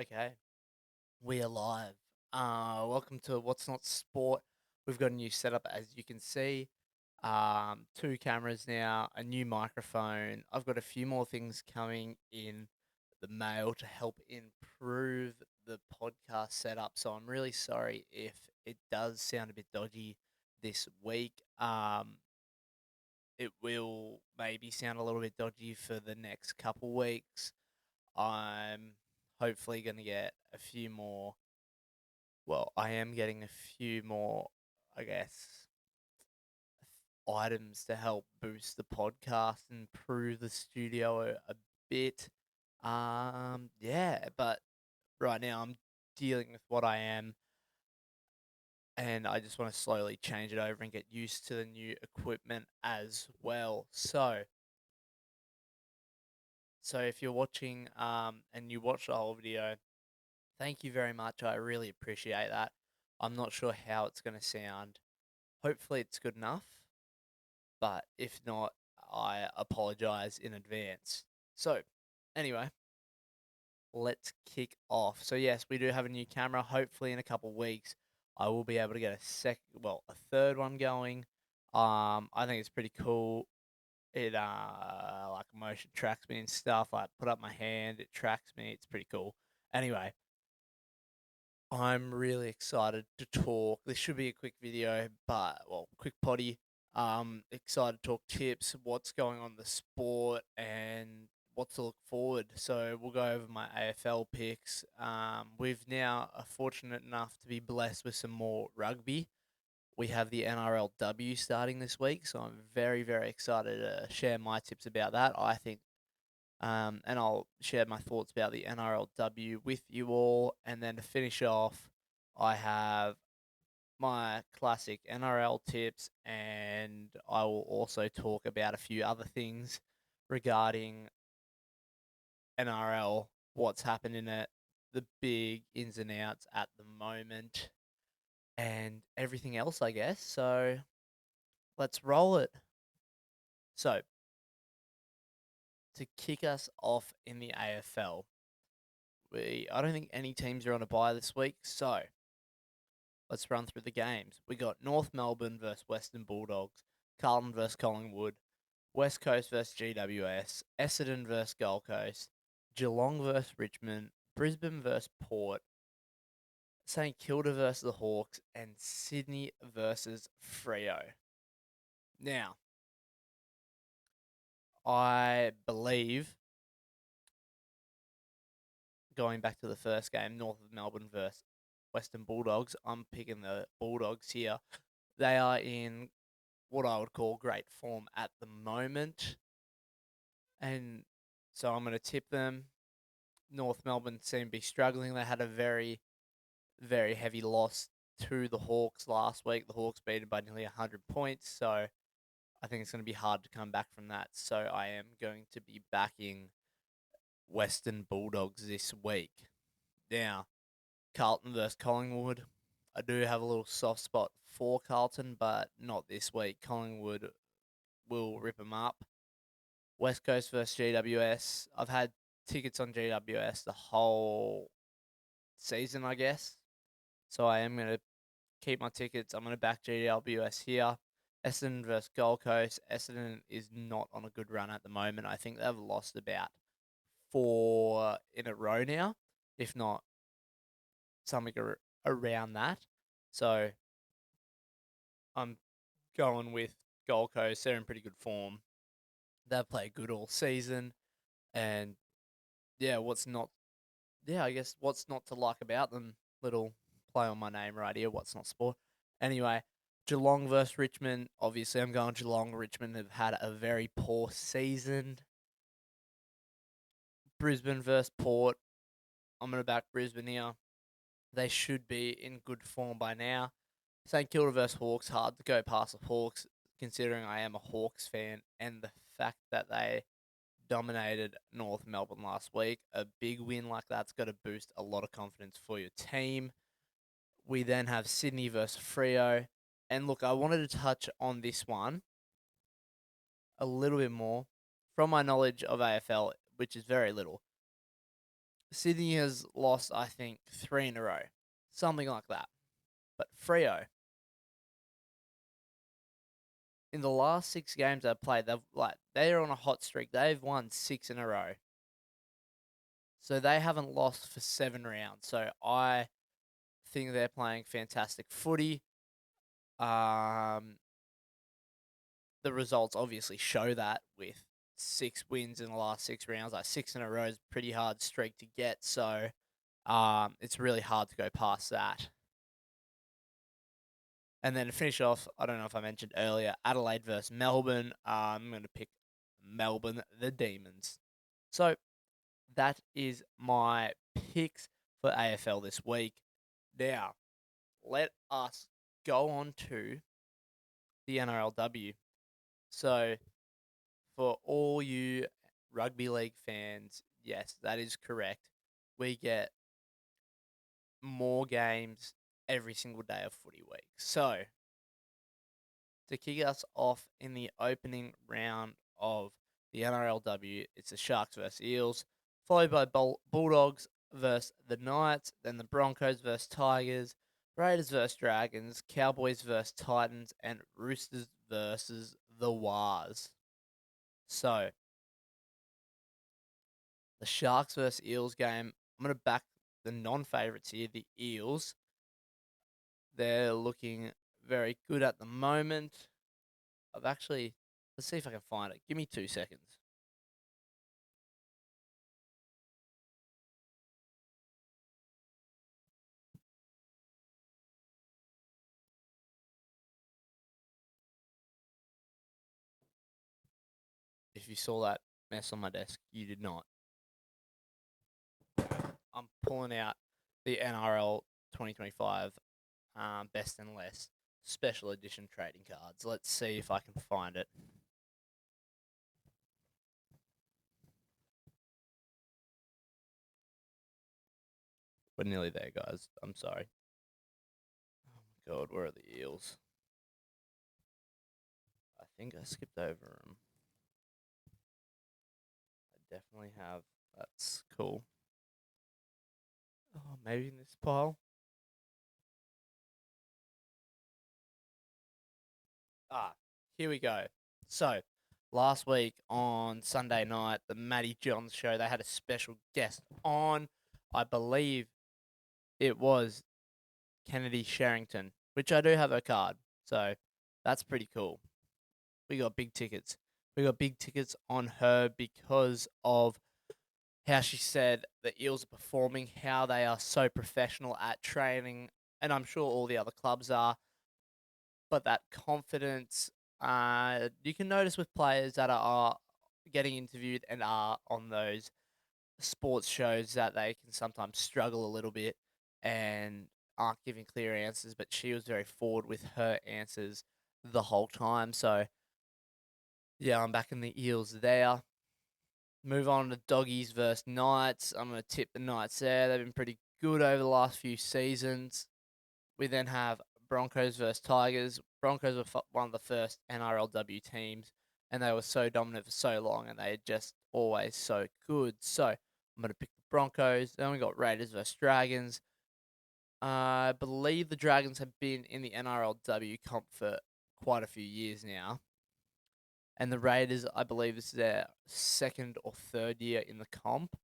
Okay, we are live. Welcome to What's Not Sport. We've got a new setup, as you can see. Two cameras now, a new microphone. I've got a few more things coming in the mail to help improve the podcast setup. So I'm really sorry if it does sound a bit dodgy this week. It will maybe sound a little bit dodgy for the next couple weeks. I'm hopefully going to get a few more. Well, I am getting a few more, I guess, items to help boost the podcast and improve the studio a bit. Yeah, but right now I'm dealing with what I am, and I just want to slowly change it over and get used to the new equipment as well. So if you're watching and you watch the whole video, thank you very much. I really appreciate that. I'm not sure how it's going to sound. Hopefully, it's good enough, but if not, I apologize in advance. So, anyway, let's kick off. So, yes, we do have a new camera. Hopefully, in a couple weeks, I will be able to get a third one going. I think it's pretty cool. It like motion tracks me and stuff. I put up my hand, it tracks me. It's pretty cool. Anyway, I'm really excited to talk. This should be a quick video, but quick potty. Excited to talk tips, what's going on in the sport, and what to look forward. So we'll go over my AFL picks. We've now are fortunate enough to be blessed with some more rugby. We have the NRLW starting this week, so I'm very, very excited to share my tips about that. I think and I'll share my thoughts about the NRLW with you all. And then to finish off, I have my classic NRL tips, and I will also talk about a few other things regarding NRL, what's happened in it, the big ins and outs at the moment, and everything else, I guess. So let's roll it. So, to kick us off in the AFL, I don't think any teams are on a bye this week, so let's run through the games. We got North Melbourne versus Western Bulldogs, Carlton versus Collingwood, West Coast versus GWS, Essendon versus Gold Coast, Geelong versus Richmond, Brisbane versus Port, St Kilda versus the Hawks, and Sydney versus Freo. Now, I believe, going back to the first game, North of Melbourne versus Western Bulldogs, I'm picking the Bulldogs here. They are in what I would call great form at the moment. And so I'm going to tip them. North Melbourne seem to be struggling. They had a very, very heavy loss to the Hawks last week. The Hawks beat them by nearly 100 points. So I think it's going to be hard to come back from that. So I am going to be backing Western Bulldogs this week. Now, Carlton versus Collingwood. I do have a little soft spot for Carlton, but not this week. Collingwood will rip them up. West Coast versus GWS. I've had tickets on GWS the whole season, I guess. So I am going to keep my tickets. I'm going to back GWS here. Essendon versus Gold Coast. Essendon is not on a good run at the moment. I think they've lost about 4 in a row now, if not something around that. So I'm going with Gold Coast. They're in pretty good form. They've played good all season. And yeah, I guess what's not to like about them? Little play on my name right here. What's not sport? Anyway, Geelong versus Richmond. Obviously, I'm going Geelong. Richmond have had a very poor season. Brisbane versus Port. I'm going to back Brisbane here. They should be in good form by now. St Kilda versus Hawks. Hard to go past the Hawks, considering I am a Hawks fan, and the fact that they dominated North Melbourne last week. A big win like that's got to boost a lot of confidence for your team. We then have Sydney versus Freo. And look, I wanted to touch on this one a little bit more from my knowledge of AFL, which is very little. Sydney has lost, I think, 3 in a row, something like that. But Freo, in the last 6 games they've played, they're on a hot streak. They've won 6 in a row, so they haven't lost for 7 rounds. So I think they're playing fantastic footy. The results obviously show that with 6 wins in the last 6 rounds. Like 6 in a row is a pretty hard streak to get. So it's really hard to go past that. And then to finish off, I don't know if I mentioned earlier, Adelaide versus Melbourne. I'm going to pick Melbourne, the Demons. So that is my picks for AFL this week. Now, let us go on to the NRLW. So, for all you rugby league fans, yes, that is correct. We get more games every single day of footy week. So, to kick us off in the opening round of the NRLW, it's the Sharks versus Eels, followed by Bulldogs versus the Knights, then the Broncos versus Tigers, Raiders versus Dragons, Cowboys versus Titans, and Roosters versus the Wars. So, the Sharks versus Eels game, I'm going to back the non-favourites here, the Eels. They're looking very good at the moment. Let's see if I can find it. Give me 2 seconds. If you saw that mess on my desk, you did not. I'm pulling out the NRL 2025 best and less special edition trading cards. Let's see if I can find it. We're nearly there, guys. I'm sorry. Oh my god, where are the Eels? I think I skipped over them. I definitely have. That's cool. Oh, maybe in this pile. Here we go. So, last week on Sunday night, the Matty Johns show, they had a special guest on. I believe it was Kennedy Sherrington, which I do have her card. So, that's pretty cool. We got big tickets. We got big tickets on her because of how she said the Eels are performing, how they are so professional at training, and I'm sure all the other clubs are. But that confidence, you can notice with players that are getting interviewed and are on those sports shows that they can sometimes struggle a little bit and aren't giving clear answers. But she was very forward with her answers the whole time. So, yeah, I'm back in the Eels there. Move on to Doggies versus Knights. I'm going to tip the Knights there. They've been pretty good over the last few seasons. We then have Broncos versus Tigers. Broncos were one of the first NRLW teams, and they were so dominant for so long, and they are just always so good. So I'm going to pick the Broncos. Then we got Raiders versus Dragons. I believe the Dragons have been in the NRLW comp for quite a few years now. And the Raiders, I believe, this is their second or third year in the comp.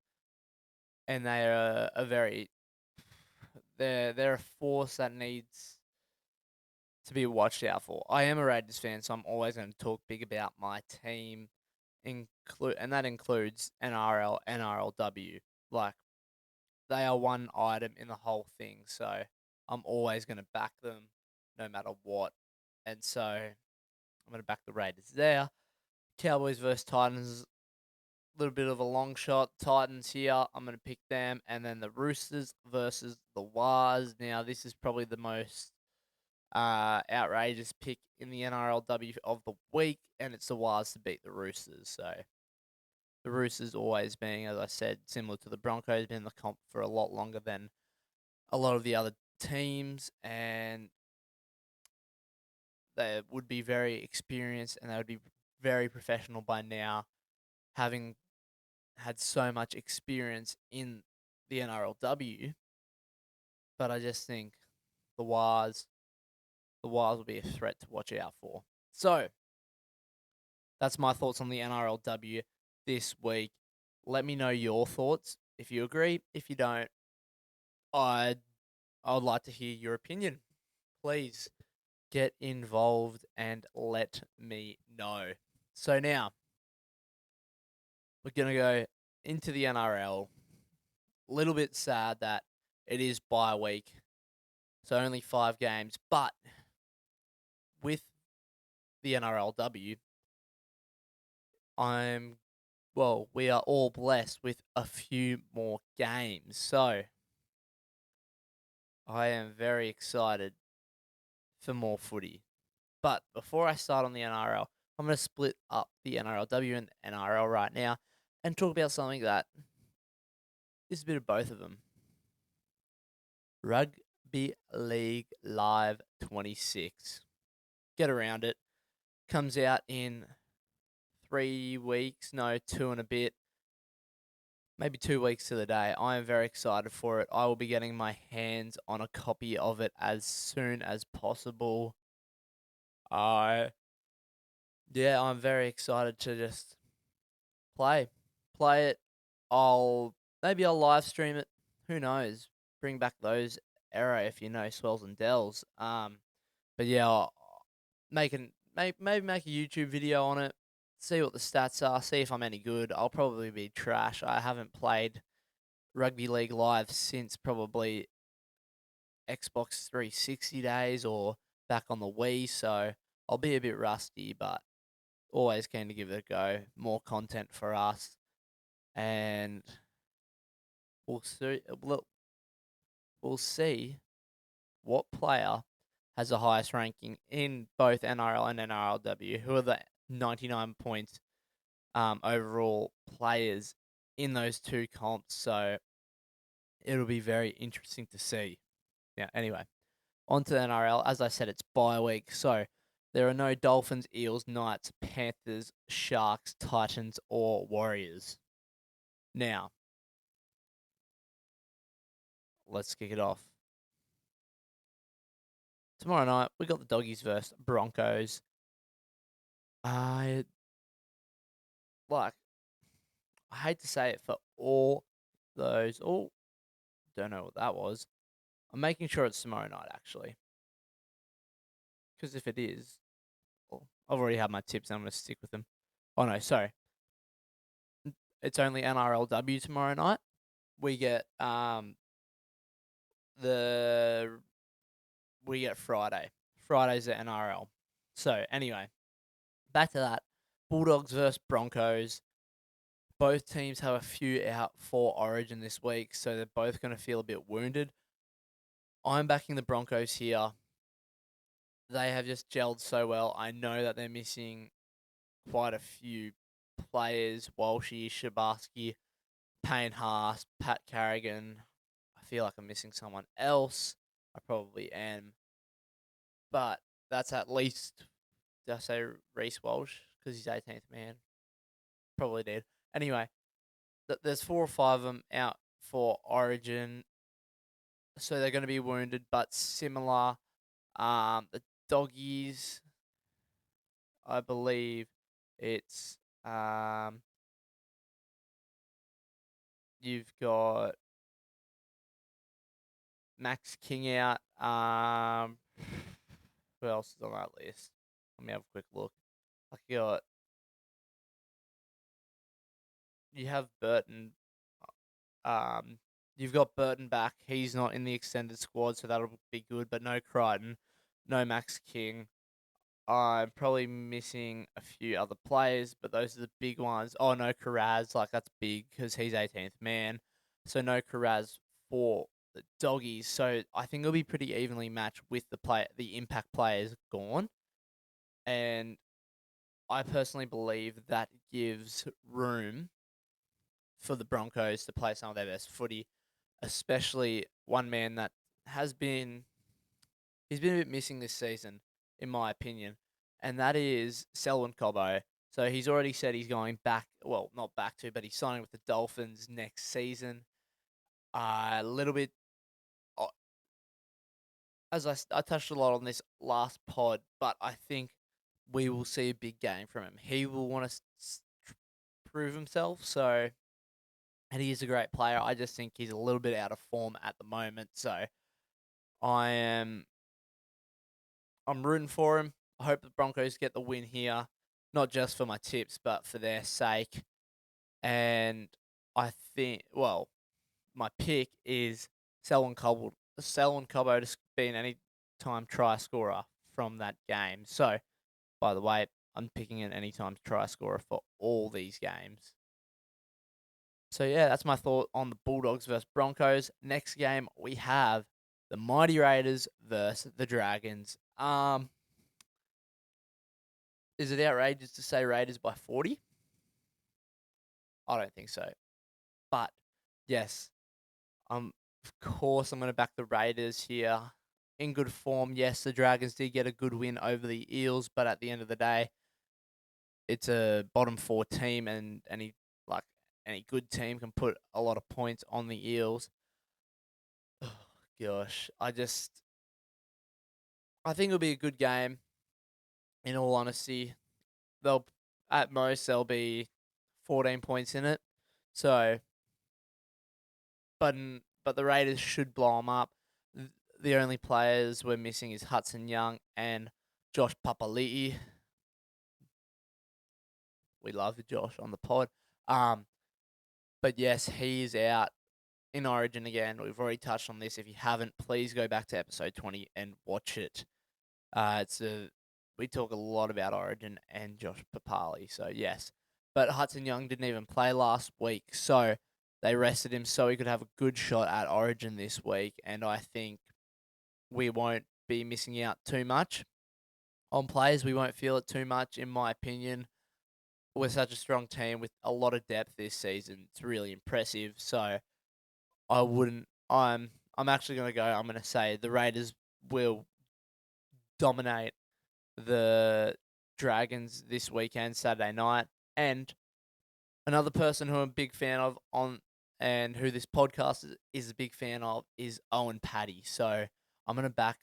And they are they're a force that needs to be watched out for. I am a Raiders fan, so I'm always going to talk big about my team, and that includes NRL, NRLW. Like, they are one item in the whole thing, so I'm always going to back them no matter what. And so I'm going to back the Raiders there. Cowboys versus Titans, a little bit of a long shot. Titans here, I'm going to pick them. And then the Roosters versus the Wars. Now, this is probably the most outrageous pick in the NRLW of the week, and it's the Wars to beat the Roosters. So the Roosters always being, as I said, similar to the Broncos, been in the comp for a lot longer than a lot of the other teams, and they would be very experienced and they would be very professional by now, having had so much experience in the NRLW, but I just think the Wars will be a threat to watch out for. So that's my thoughts on the NRLW this week. Let me know your thoughts. If you agree, if you don't, I would like to hear your opinion. Please get involved and let me know. So now we're gonna go into the NRL. A little bit sad that it is bye week, so only 5 games. But with the NRLW, we are all blessed with a few more games. So I am very excited for more footy. But before I start on the NRL, I'm going to split up the NRLW and the NRL right now and talk about something that is a bit of both of them. Rugby League Live 26. Get around it. Comes out in 3 weeks. No, 2 and a bit. Maybe 2 weeks to the day. I am very excited for it. I will be getting my hands on a copy of it as soon as possible. I'm very excited to just play it. I'll live stream it. Who knows? Bring back those era if you know Swells and Dells. But yeah, I'll maybe make a YouTube video on it. See what the stats are. See if I'm any good. I'll probably be trash. I haven't played Rugby League Live since probably Xbox 360 days or back on the Wii, so I'll be a bit rusty, but always keen to give it a go. More content for us, and we'll see. We'll see what player has the highest ranking in both NRL and NRLW. Who are the 99 points overall players in those two comps? So it'll be very interesting to see. Yeah. Anyway, on to the NRL. As I said, it's bye week, so there are no Dolphins, Eels, Knights, Panthers, Sharks, Titans, or Warriors. Now, let's kick it off. Tomorrow night, we got the Doggies versus Broncos. I hate to say it for all those. Oh, don't know what that was. I'm making sure it's tomorrow night, actually. Because if it is, well, I've already had my tips and I'm going to stick with them. Oh, no, sorry. It's only NRLW tomorrow night. We get Friday. Friday's the NRL. So anyway, back to that. Bulldogs versus Broncos. Both teams have a few out for Origin this week, so they're both going to feel a bit wounded. I'm backing the Broncos here. They have just gelled so well. I know that they're missing quite a few players. Walshy, Shabarsky, Payne Haas, Pat Carrigan. I feel like I'm missing someone else. I probably am. But that's at least, did I say Reece Walsh? Because he's 18th man. Probably did. Anyway, there's 4 or 5 of them out for Origin. So they're going to be wounded, but similar. The Doggies, I believe it's, you've got Max King out. Who else is on that list? Let me have a quick look. You have Burton. You've got Burton back. He's not in the extended squad, so that'll be good. But no Crichton, no Max King. I'm probably missing a few other players, but those are the big ones. Oh, no Carraz, that's big because he's 18th man. So no Carraz for the Doggies. So I think it'll be pretty evenly matched with the impact players gone. And I personally believe that gives room for the Broncos to play some of their best footy, especially one man that he's been a bit missing this season, in my opinion, and that is Selwyn Cobbo. So he's already said he's going back, well, not back to, but he's signing with the Dolphins next season. A little bit, uh, as I touched a lot on this last pod, but I think we will see a big game from him. He will want to prove himself. So, and he is a great player. I just think he's a little bit out of form at the moment. So I am I'm rooting for him. I hope the Broncos get the win here, not just for my tips, but for their sake. And I think, well, my pick is Selwyn Cobbo to be an anytime try scorer from that game. So, by the way, I'm picking an anytime try scorer for all these games. So yeah, that's my thought on the Bulldogs versus Broncos. Next game we have the Mighty Raiders versus the Dragons. Is it outrageous to say Raiders by 40? I don't think so. But yes, of course I'm going to back the Raiders here. In good form, yes, the Dragons did get a good win over the Eels, but at the end of the day, it's a bottom 4 team, and any good team can put a lot of points on the Eels. Oh, gosh, I think it'll be a good game. In all honesty, at most there'll be 14 points in it. So, but the Raiders should blow them up. The only players we're missing is Hudson Young and Josh Papali'i. We love Josh on the pod. But yes, he is out in Origin again. We've already touched on this. If you haven't, please go back to episode 20 and watch it. We talk a lot about Origin and Josh Papali, so yes. But Hudson Young didn't even play last week, so they rested him so he could have a good shot at Origin this week, and I think we won't be missing out too much on players. We won't feel it too much, in my opinion. We're such a strong team with a lot of depth this season. It's really impressive. So I wouldn't. I'm actually going to go. I'm going to say the Raiders will dominate the Dragons this weekend, Saturday night. And another person who I'm a big fan of and who this podcast is a big fan of is Owen Paddy. So I'm going to back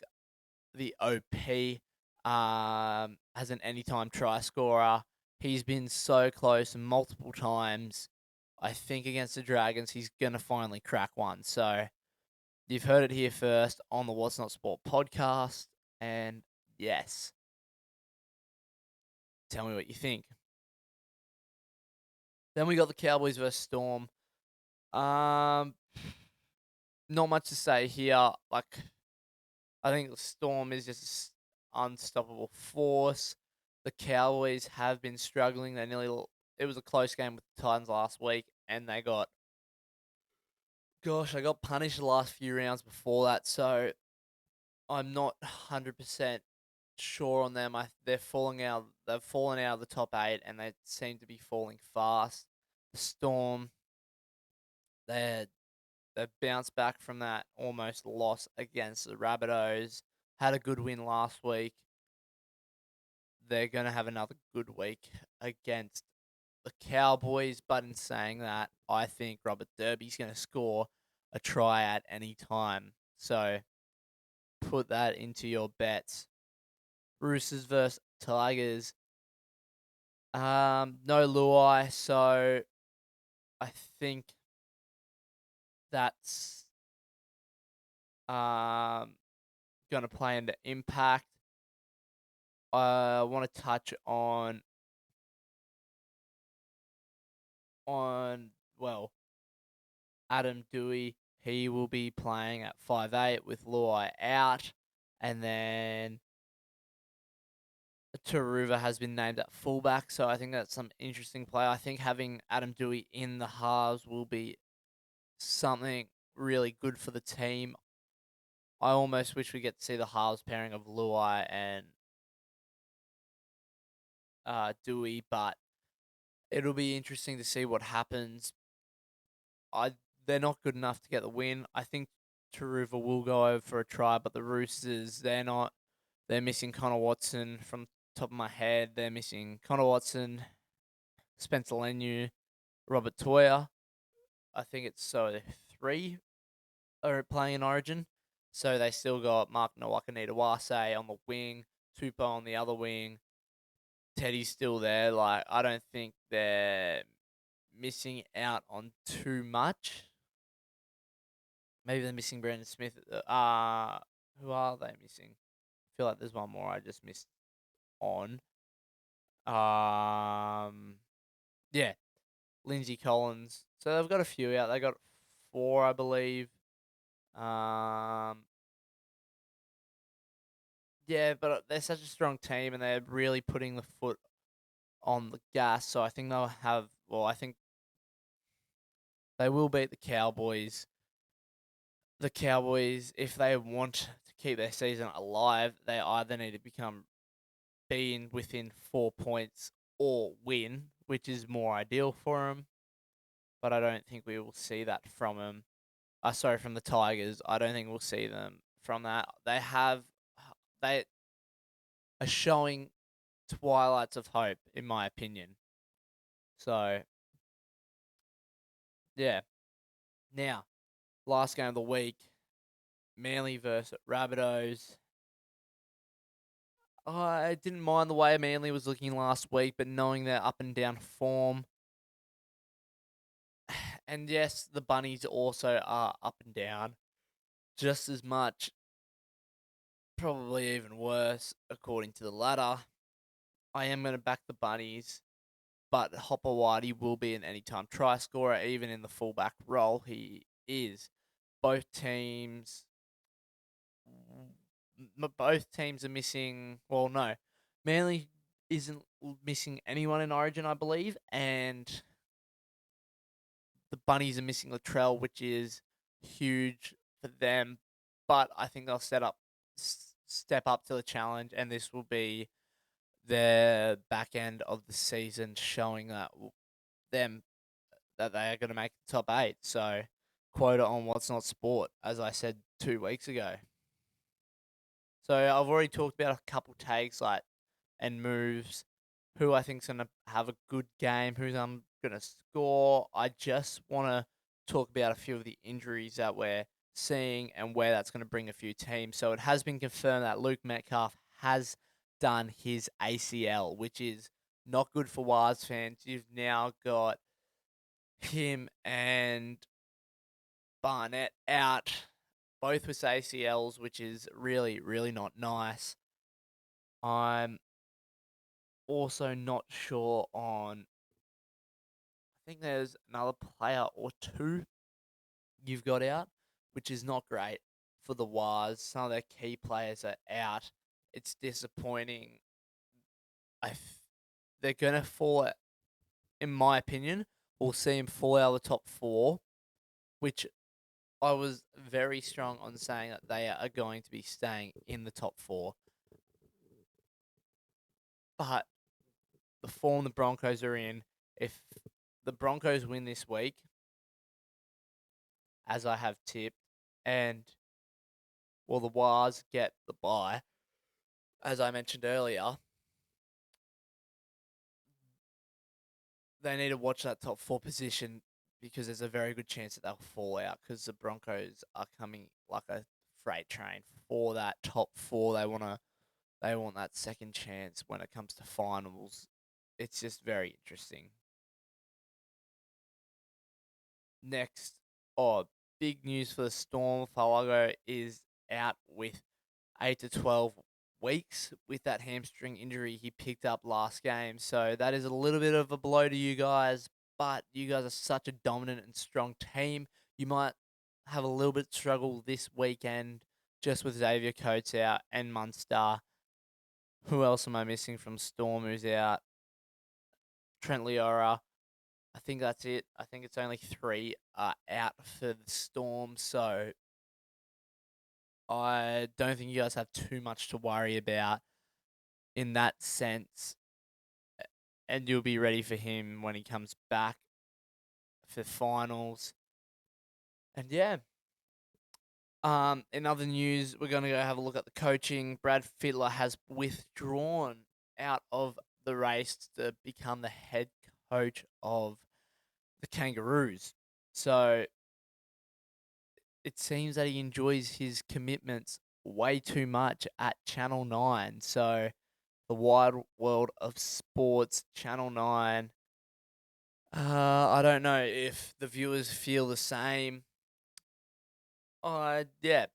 the OP as an anytime try scorer. He's been so close multiple times. I think against the Dragons, he's going to finally crack one. So you've heard it here first on the What's Not Sport podcast. And yes, tell me what you think. Then we got the Cowboys versus Storm. Not much to say here. Like, I think the Storm is just an unstoppable force. The Cowboys have been struggling. It was a close game with the Titans last week, and they got punished the last few rounds before that. So I'm not 100% sure on them. They're falling out. They've fallen out of the top 8, and they seem to be falling fast. The Storm, they've bounced back from that almost loss against the Rabbitohs. Had a good win last week. They're going to have another good week against the Cowboys. But in saying that, I think Robert Derby's going to score a try at any time. So put that into your bets. Roosters versus Tigers. No Luai, so I think that's going to play into impact. I want to touch on Adam Dewey. He will be playing at 5'8" with Luai out, and then Taruva has been named at fullback, so I think that's some interesting play. I think having Adam Dewey in the halves will be something really good for the team. I almost wish we get to see the halves pairing of Luai and Dewey, but it'll be interesting to see what happens. They're not good enough to get the win. I think Taruva will go over for a try, but the Roosters, they're not. They're missing Connor Watson from top of my head. They're missing Connor Watson, Spencer Leniu, Robert Toya. I think it's 3 are playing in Origin. So they still got Mark Nawakanita-Wase on the wing, Tupo on the other wing. Teddy's still there. Like, I don't think they're missing out on too much. Maybe they're missing Brandon Smith. Who are they missing? I feel like there's one more I just missed on. Yeah, Lindsay Collins. So they've got a few out. They got 4, I believe. Yeah, but they're such a strong team, and they're really putting the foot on the gas. So I think they'll have. Well, I think they will beat the Cowboys. The Cowboys, if they want to keep their season alive, they either need to become being within 4 points or win, which is more ideal for them. But I don't think we will see that from them. Sorry, from the Tigers. I don't think we'll see them from that. They are showing twilights of hope, in my opinion. So, yeah. Now, last game of the week, Manly versus Rabbitohs. I didn't mind the way Manly was looking last week, but knowing their up and down form, and yes, the Bunnies also are up and down just as much, probably even worse, according to the ladder. I am going to back the Bunnies, but Hopper Whitey will be an anytime try scorer, even in the fullback role. He is. Both teams are missing. Well, no, Manly isn't missing anyone in Origin, I believe, and the Bunnies are missing Latrell, which is huge for them. But I think they'll step up to the challenge, and this will be their back end of the season, showing them that they are going to make the top 8. So, quota on what's not sport, as I said 2 weeks ago. So I've already talked about a couple takes and moves. Who I think's gonna have a good game. Who's gonna score. I just want to talk about a few of the injuries that we're seeing and where that's going to bring a few teams. So it has been confirmed that Luke Metcalf has done his ACL, which is not good for Wars fans. You've now got him and Barnett out, both with ACLs, which is really, really not nice. I'm also not sure on. I think there's another player or 2 you've got out, which is not great for the Wars. Some of their key players are out. It's disappointing. They're going to fall, in my opinion, we'll see them fall out of the top 4, which I was very strong on saying that they are going to be staying in the top 4. But the form the Broncos are in, if the Broncos win this week, as I have tipped, and the Wars get the bye, as I mentioned earlier, they need to watch that top 4 position because there's a very good chance that they'll fall out because the Broncos are coming like a freight train for that top 4. They want that second chance when it comes to finals. It's just very interesting. Next, big news for the Storm. Falago is out with 8 to 12 weeks with that hamstring injury he picked up last game. So that is a little bit of a blow to you guys, but you guys are such a dominant and strong team. You might have a little bit struggle this weekend just with Xavier Coates out and Munster. Who else am I missing from Storm who's out? Trent Leora. I think that's it. I think it's only 3 out for the Storm. So I don't think you guys have too much to worry about in that sense. And you'll be ready for him when he comes back for finals. And yeah. In other news, we're going to go have a look at the coaching. Brad Fittler has withdrawn out of the race to become the head coach of the Kangaroos. So it seems that he enjoys his commitments way too much at Channel 9. So, the wide world of sports, Channel 9. I don't know if the viewers feel the same. Yeah,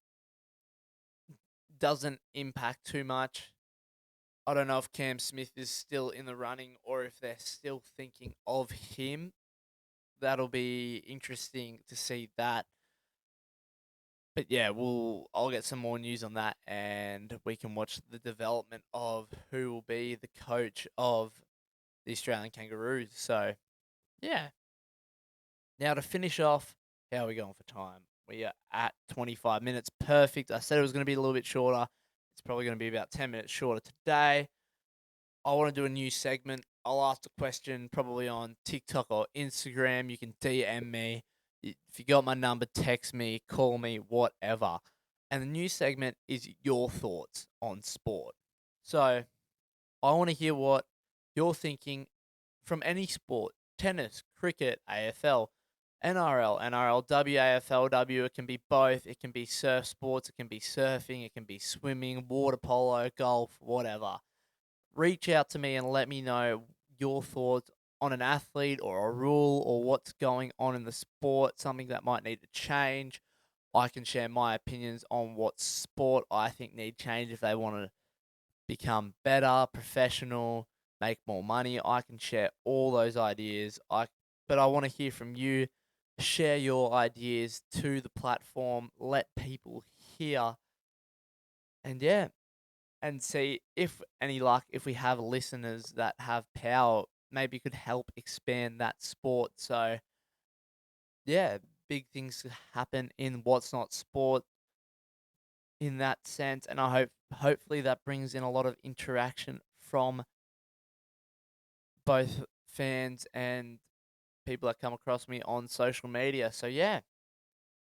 doesn't impact too much. I don't know if Cam Smith is still in the running or if they're still thinking of him. That'll be interesting to see that. But yeah, I'll get some more news on that and we can watch the development of who will be the coach of the Australian Kangaroos. So, yeah. Now to finish off, how are we going for time? We are at 25 minutes. Perfect. I said it was going to be a little bit shorter. It's probably going to be about 10 minutes shorter today. I want to do a new segment. I'll ask the question probably on TikTok or Instagram. You can DM me. If you got my number, text me, call me, whatever. And the new segment is your thoughts on sport. So I want to hear what you're thinking from any sport: tennis, cricket, AFL, NRL, NRLW, AFLW. It can be both. It can be surf sports. It can be surfing. It can be swimming, water polo, golf, whatever. Reach out to me and let me know your thoughts on an athlete or a rule or what's going on in the sport, something that might need to change. I can share my opinions on what sport I think need change if they want to become better, professional, make more money. I can share all those ideas. But I want to hear from you. Share your ideas to the platform. Let people hear. And yeah, and see if any luck, if we have listeners that have power, maybe could help expand that sport. So yeah, big things could happen in what's not sport in that sense, and I hopefully that brings in a lot of interaction from both fans and people that come across me on social media. So yeah,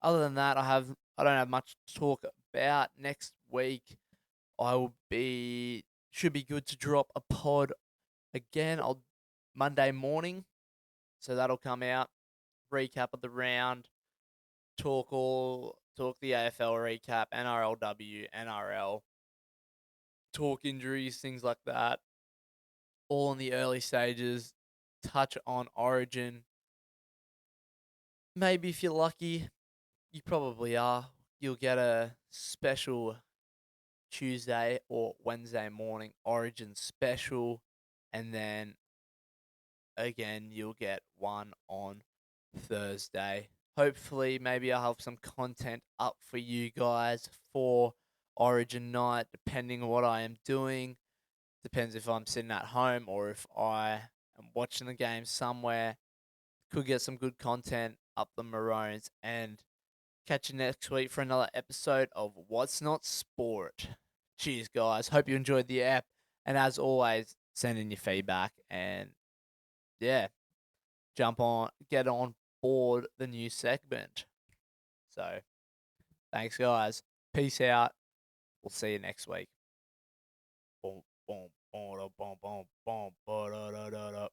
other than that, I don't have much to talk about. Next week I will be should be good to drop a pod again. I'll Monday morning, so that'll come out. Recap of the round, talk the AFL recap, NRLW, NRL, talk injuries, things like that. All in the early stages. Touch on Origin. Maybe if you're lucky, you probably are. You'll get a special Tuesday or Wednesday morning Origin special, and then again you'll get one on Thursday. Hopefully, maybe I'll have some content up for you guys for Origin night, depending on what I am doing. Depends if I'm sitting at home or if I am watching the game somewhere. Could get some good content up the Maroons, and catch you next week for another episode of What's Not Sport. Cheers, guys. Hope you enjoyed the app. And as always, send in your feedback and yeah, get on board the new segment. So, thanks, guys. Peace out. We'll see you next week. Boom, boom, boom, boom, boom, boom, boom,